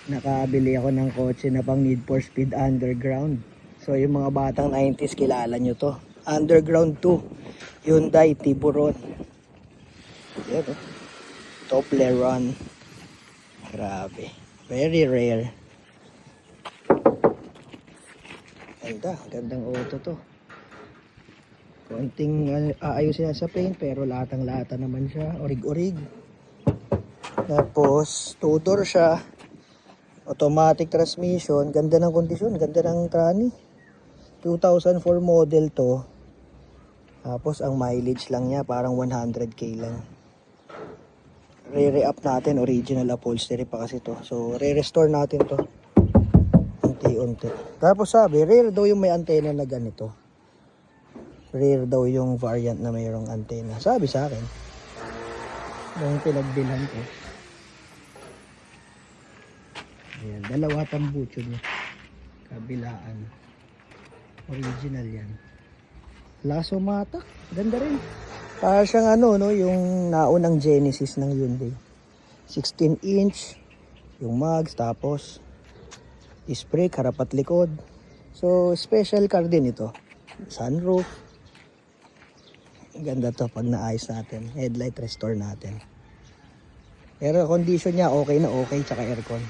Nakabili ako ng kotse na pang Need for Speed Underground. So yung mga batang 90s kilala nyo to. Underground 2, Hyundai Tiburon. Yan oh. Toblerone. Grabe. Very rare. Gandang auto to. Konting aayusin sa paint pero latang-lata naman siya. Orig-orig. Tapos 2-door siya. Automatic transmission. Ganda ng kondisyon. Ganda ng trani. 2004 model to. Tapos ang mileage lang niya parang 100k lang. Re-up natin. Original upholstery pa kasi to. So re-restore natin to. Unti-unti. Tapos sabi, rare daw yung may antena na ganito. Rare daw yung variant na mayroong antena. Sabi sa akin. Yung pinagbilhan ko. Ayan, dalawa tambucho niya. Kabilaan. Original yan. Lasso mata. Ganda rin. Para siyang ano, no, yung naunang Genesis ng Hyundai. 16 inch. Yung mags, tapos disc brake, harap at likod. So, special car din ito. Sunroof. Ganda to pag naayos natin. Headlight restore natin. Pero condition niya okay na okay, tsaka aircon.